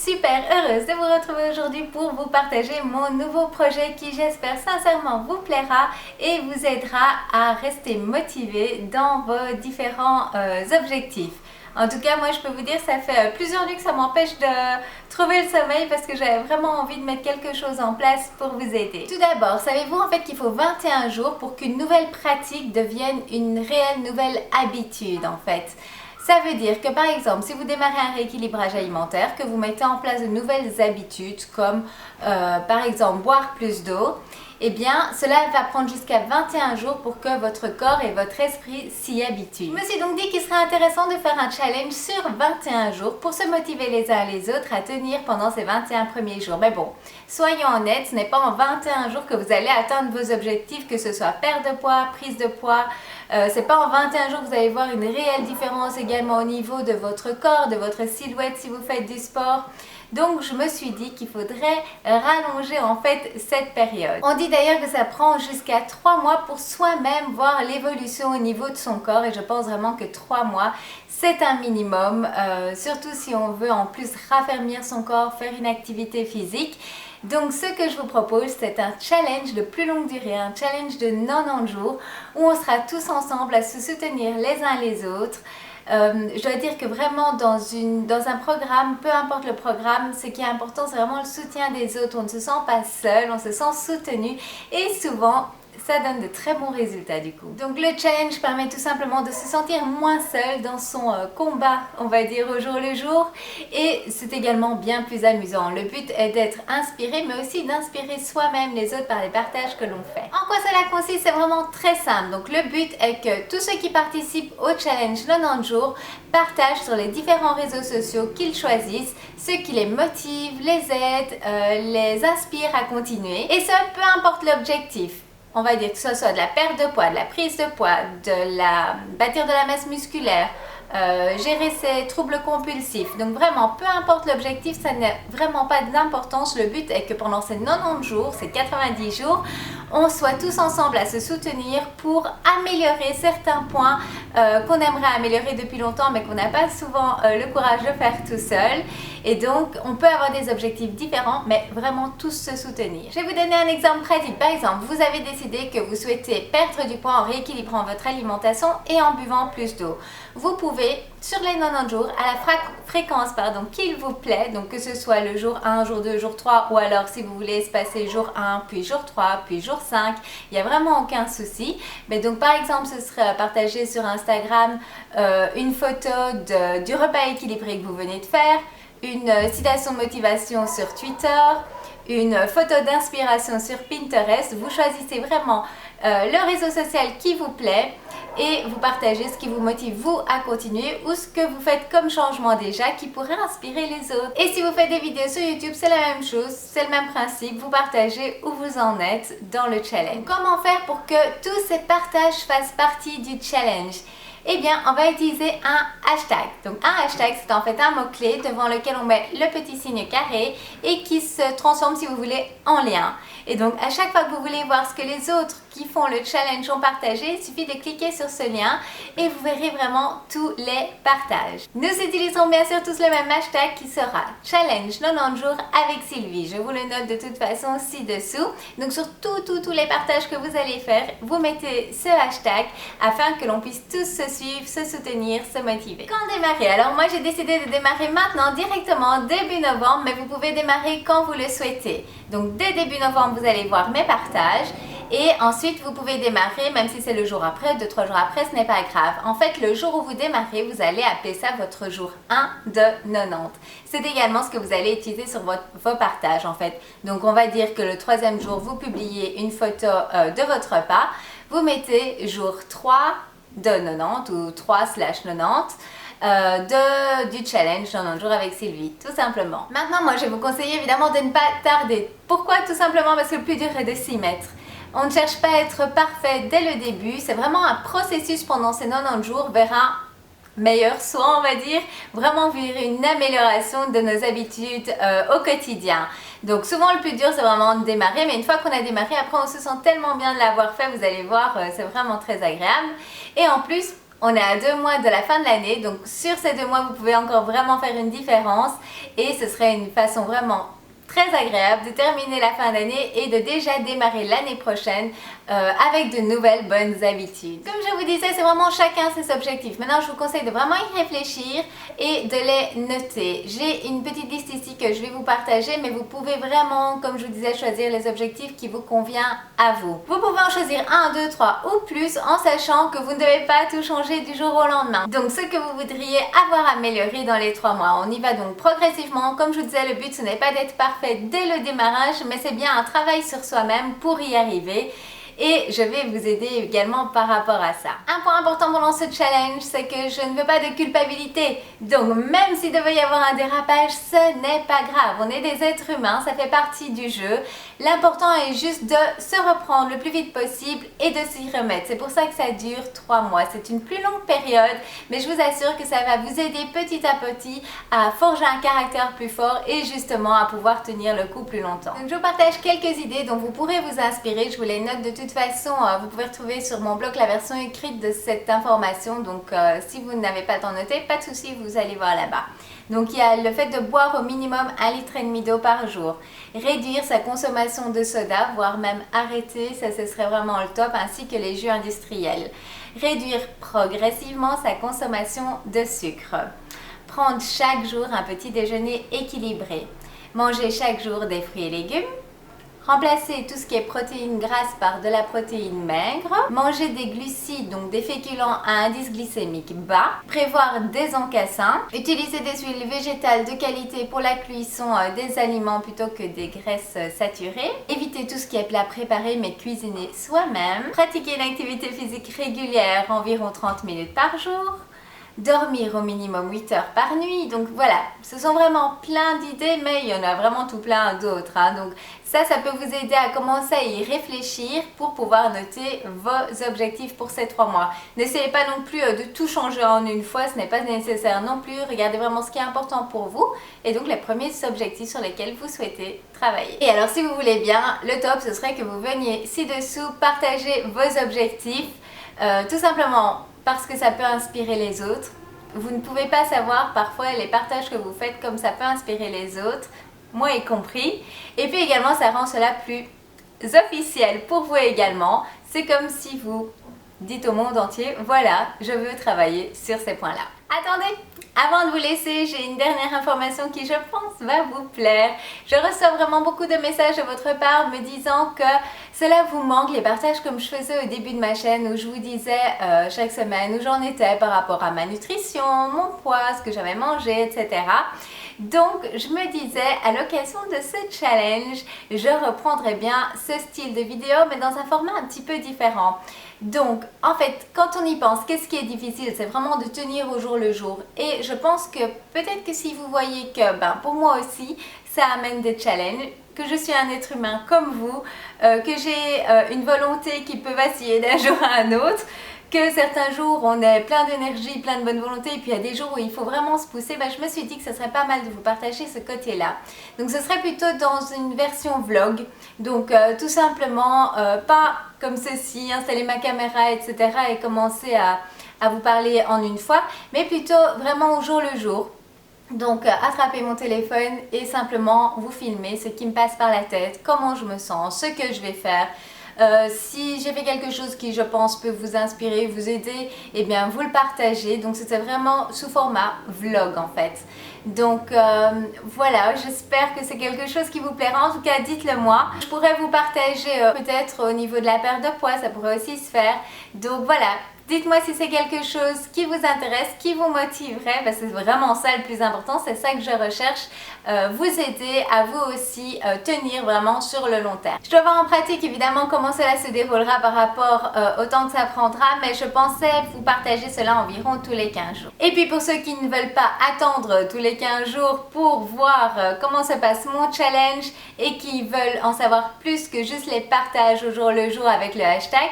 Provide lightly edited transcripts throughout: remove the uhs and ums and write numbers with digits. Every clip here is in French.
super heureuse de vous retrouver aujourd'hui pour vous partager mon nouveau projet qui, j'espère sincèrement, vous plaira et vous aidera à rester motivé dans vos différents objectifs. En tout cas, moi je peux vous dire, ça fait plusieurs nuits que ça m'empêche de trouver le sommeil parce que j'avais vraiment envie de mettre quelque chose en place pour vous aider. Tout d'abord, savez-vous en fait qu'il faut 21 jours pour qu'une nouvelle pratique devienne une réelle nouvelle habitude en fait. Ça veut dire que par exemple, si vous démarrez un rééquilibrage alimentaire, que vous mettez en place de nouvelles habitudes comme par exemple boire plus d'eau, eh bien cela va prendre jusqu'à 21 jours pour que votre corps et votre esprit s'y habituent. Je me suis donc dit qu'il serait intéressant de faire un challenge sur 21 jours pour se motiver les uns les autres à tenir pendant ces 21 premiers jours. Mais bon, soyons honnêtes, ce n'est pas en 21 jours que vous allez atteindre vos objectifs, que ce soit perte de poids, prise de poids. C'est pas en 21 jours que vous allez voir une réelle différence également au niveau de votre corps, de votre silhouette si vous faites du sport. Donc je me suis dit qu'il faudrait rallonger en fait cette période. On dit d'ailleurs que ça prend jusqu'à 3 mois pour soi-même voir l'évolution au niveau de son corps et je pense vraiment que 3 mois c'est un minimum, surtout si on veut en plus raffermir son corps, faire une activité physique. Donc ce que je vous propose, c'est un challenge de plus longue durée, un challenge de 90 jours où on sera tous ensemble à se soutenir les uns les autres. Je dois dire que vraiment dans un programme, peu importe le programme, ce qui est important c'est vraiment le soutien des autres. On ne se sent pas seul, on se sent soutenu et souvent ça donne de très bons résultats du coup. Donc le challenge permet tout simplement de se sentir moins seul dans son combat, on va dire au jour le jour, et c'est également bien plus amusant. Le but est d'être inspiré mais aussi d'inspirer soi-même les autres par les partages que l'on fait. En quoi cela consiste? C'est vraiment très simple. Donc le but est que tous ceux qui participent au challenge 90 jours partagent sur les différents réseaux sociaux qu'ils choisissent, ce qui les motive, les aide, les inspire à continuer, et ça peu importe l'objectif. On va dire que ce soit de la perte de poids, de la prise de poids, bâtir de la masse musculaire, gérer ses troubles compulsifs. Donc vraiment, peu importe l'objectif, ça n'a vraiment pas d'importance. Le but est que pendant ces 90 jours, ces 90 jours, on soit tous ensemble à se soutenir pour améliorer certains points qu'on aimerait améliorer depuis longtemps mais qu'on n'a pas souvent le courage de faire tout seul. Et donc, on peut avoir des objectifs différents mais vraiment tous se soutenir. Je vais vous donner un exemple pratique. Par exemple, vous avez décidé que vous souhaitez perdre du poids en rééquilibrant votre alimentation et en buvant plus d'eau. Vous pouvez, sur les 90 jours, à la fréquence qu'il vous plaît, donc que ce soit le jour 1, jour 2, jour 3, ou alors si vous voulez espacer jour 1, puis jour 3, puis jour 5, il n'y a vraiment aucun souci. Mais donc par exemple, ce serait partager sur Instagram une photo du repas équilibré que vous venez de faire, une citation de motivation sur Twitter, une photo d'inspiration sur Pinterest. Vous choisissez vraiment le réseau social qui vous plaît et vous partagez ce qui vous motive vous à continuer ou ce que vous faites comme changement déjà qui pourrait inspirer les autres. Et si vous faites des vidéos sur YouTube, c'est la même chose, c'est le même principe, vous partagez où vous en êtes dans le challenge. Comment faire pour que tous ces partages fassent partie du challenge? Eh bien, on va utiliser un hashtag. Donc un hashtag, c'est en fait un mot-clé devant lequel on met le petit signe carré et qui se transforme, si vous voulez, en lien. Et donc, à chaque fois que vous voulez voir ce que les autres qui font le challenge ont partagé, il suffit de cliquer sur ce lien et vous verrez vraiment tous les partages. Nous utilisons bien sûr tous le même hashtag qui sera challenge 90 jours avec Sylvie. Je vous le note de toute façon ci-dessous. Donc, sur tous les partages que vous allez faire, vous mettez ce hashtag afin que l'on puisse tous se suivre, se soutenir, se motiver. Quand démarrer? Alors moi j'ai décidé de démarrer maintenant directement début novembre, mais vous pouvez démarrer quand vous le souhaitez. Donc dès début novembre vous allez voir mes partages et ensuite vous pouvez démarrer même si c'est le jour après, 2-3 jours après, ce n'est pas grave. En fait le jour où vous démarrez, vous allez appeler ça votre jour 1 de 90. C'est également ce que vous allez utiliser sur vos partages en fait. Donc on va dire que le 3e jour vous publiez une photo de votre repas, vous mettez jour 3 de 90 ou 3/90 du challenge 90 jours avec Sylvie, tout simplement. Maintenant, moi, je vais vous conseiller évidemment de ne pas tarder. Pourquoi? Tout simplement parce que le plus dur est de s'y mettre. On ne cherche pas à être parfait dès le début, c'est vraiment un processus pendant ces 90 jours vers un meilleur soi, on va dire, vraiment vers une amélioration de nos habitudes au quotidien. Donc souvent le plus dur c'est vraiment de démarrer, mais une fois qu'on a démarré, après on se sent tellement bien de l'avoir fait, vous allez voir, c'est vraiment très agréable. Et en plus, On est à 2 mois de la fin de l'année, donc sur ces 2 mois, vous pouvez encore vraiment faire une différence et ce serait une façon vraiment très agréable de terminer la fin d'année et de déjà démarrer l'année prochaine avec de nouvelles bonnes habitudes. Comme je vous disais, c'est vraiment chacun ses objectifs. Maintenant, je vous conseille de vraiment y réfléchir et de les noter. J'ai une petite liste ici que je vais vous partager, mais vous pouvez vraiment, comme je vous disais, choisir les objectifs qui vous conviennent à vous. Vous pouvez en choisir 1, 2, 3 ou plus en sachant que vous ne devez pas tout changer du jour au lendemain. Donc, ce que vous voudriez avoir amélioré dans les 3 mois. On y va donc progressivement. Comme je vous disais, le but, ce n'est pas d'être parfait dès le démarrage, mais c'est bien un travail sur soi-même pour y arriver. Et je vais vous aider également par rapport à ça. Un point important pendant ce challenge, c'est que je ne veux pas de culpabilité. Donc même s'il devait y avoir un dérapage, ce n'est pas grave. On est des êtres humains, ça fait partie du jeu. L'important est juste de se reprendre le plus vite possible et de s'y remettre. C'est pour ça que ça dure 3 mois. C'est une plus longue période, mais je vous assure que ça va vous aider petit à petit à forger un caractère plus fort et justement à pouvoir tenir le coup plus longtemps. Donc je vous partage quelques idées dont vous pourrez vous inspirer. Je vous les note de toute façon. Vous pouvez retrouver sur mon blog la version écrite de cette information. Donc si vous n'avez pas le temps de noter, pas de souci, vous allez voir là-bas. Donc il y a le fait de boire au minimum 1,5 litre d'eau par jour, réduire sa consommation de soda, voire même arrêter, ça ce serait vraiment le top, ainsi que les jus industriels. Réduire progressivement sa consommation de sucre. Prendre chaque jour un petit déjeuner équilibré. Manger chaque jour des fruits et légumes. Remplacer tout ce qui est protéines grasses par de la protéine maigre. Manger des glucides, donc des féculents à indice glycémique bas. Prévoir des encassins. Utiliser des huiles végétales de qualité pour la cuisson des aliments plutôt que des graisses saturées. Éviter tout ce qui est plat préparé mais cuisiner soi-même. Pratiquer une activité physique régulière, environ 30 minutes par jour. Dormir au minimum 8 heures par nuit. Donc voilà, ce sont vraiment plein d'idées, mais il y en a vraiment tout plein d'autres. Donc ça peut vous aider à commencer à y réfléchir pour pouvoir noter vos objectifs pour ces 3 mois. N'essayez pas non plus de tout changer en une fois, ce n'est pas nécessaire non plus. Regardez vraiment ce qui est important pour vous et donc les premiers objectifs sur lesquels vous souhaitez travailler. Et alors si vous voulez bien, le top ce serait que vous veniez ci-dessous partager vos objectifs, tout simplement parce que ça peut inspirer les autres. Vous ne pouvez pas savoir parfois les partages que vous faites comme ça peut inspirer les autres, moi y compris. Et puis également ça rend cela plus officiel pour vous également. C'est comme si vous dites au monde entier, voilà, je veux travailler sur ces points-là. Attendez, avant de vous laisser, j'ai une dernière information qui, je pense, va vous plaire. Je reçois vraiment beaucoup de messages de votre part me disant que cela vous manque, les partages comme je faisais au début de ma chaîne où je vous disais chaque semaine où j'en étais par rapport à ma nutrition, mon poids, ce que j'avais mangé, etc. Donc, je me disais, à l'occasion de ce challenge, je reprendrai bien ce style de vidéo, mais dans un format un petit peu différent. Donc, en fait, quand on y pense, qu'est-ce qui est difficile? C'est vraiment de tenir au jour le jour. Et je pense que peut-être que si vous voyez que, pour moi aussi, ça amène des challenges, que je suis un être humain comme vous, que j'ai une volonté qui peut vaciller d'un jour à un autre, que certains jours on est plein d'énergie, plein de bonne volonté et puis il y a des jours où il faut vraiment se pousser, je me suis dit que ce serait pas mal de vous partager ce côté-là. Donc ce serait plutôt dans une version vlog, donc tout simplement pas comme ceci, installer ma caméra etc. et commencer à vous parler en une fois, mais plutôt vraiment au jour le jour. Donc attraper mon téléphone et simplement vous filmer ce qui me passe par la tête, comment je me sens, ce que je vais faire. Si j'ai fait quelque chose qui je pense peut vous inspirer, vous aider, eh bien vous le partagez. Donc c'était vraiment sous format vlog en fait. Donc voilà, j'espère que c'est quelque chose qui vous plaira. En tout cas dites-le moi. Je pourrais vous partager peut-être au niveau de la perte de poids, ça pourrait aussi se faire. Donc voilà. Dites-moi si c'est quelque chose qui vous intéresse, qui vous motiverait, parce que c'est vraiment ça le plus important, c'est ça que je recherche, vous aider à vous aussi tenir vraiment sur le long terme. Je dois voir en pratique évidemment comment cela se déroulera par rapport au temps que ça prendra, mais je pensais vous partager cela environ tous les 15 jours. Et puis pour ceux qui ne veulent pas attendre tous les 15 jours pour voir comment se passe mon challenge et qui veulent en savoir plus que juste les partages au jour le jour avec le hashtag,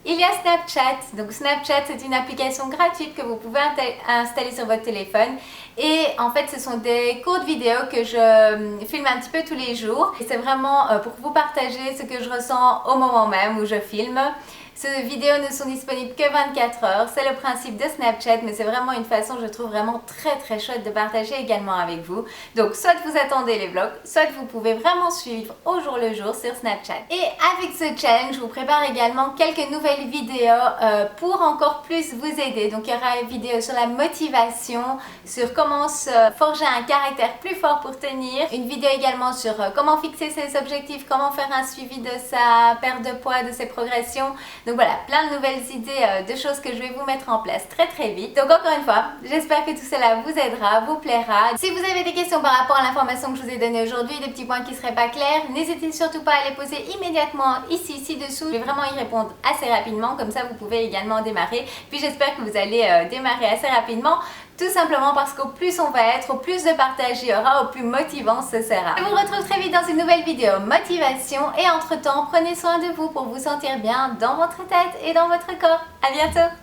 il y a Snapchat. Donc Snapchat c'est une application gratuite que vous pouvez installer sur votre téléphone et en fait ce sont des courtes vidéos que je filme un petit peu tous les jours et c'est vraiment pour vous partager ce que je ressens au moment même où je filme. Ces vidéos ne sont disponibles que 24 heures. C'est le principe de Snapchat, mais c'est vraiment une façon, je trouve, vraiment très chouette de partager également avec vous. Donc, soit vous attendez les vlogs, soit vous pouvez vraiment suivre au jour le jour sur Snapchat. Et avec ce challenge, je vous prépare également quelques nouvelles vidéos pour encore plus vous aider. Donc, il y aura une vidéo sur la motivation, sur comment se forger un caractère plus fort pour tenir. Une vidéo également sur comment fixer ses objectifs, comment faire un suivi de sa perte de poids, de ses progressions. Donc voilà, plein de nouvelles idées de choses que je vais vous mettre en place très vite. Donc encore une fois, j'espère que tout cela vous aidera, vous plaira. Si vous avez des questions par rapport à l'information que je vous ai donnée aujourd'hui, des petits points qui ne seraient pas clairs, n'hésitez surtout pas à les poser immédiatement ici, ci-dessous. Je vais vraiment y répondre assez rapidement, comme ça vous pouvez également démarrer. Puis j'espère que vous allez démarrer assez rapidement. Tout simplement parce qu'au plus on va être, au plus de partage il y aura, au plus motivant ce sera. Je vous retrouve très vite dans une nouvelle vidéo motivation et entre temps, prenez soin de vous pour vous sentir bien dans votre tête et dans votre corps. À bientôt!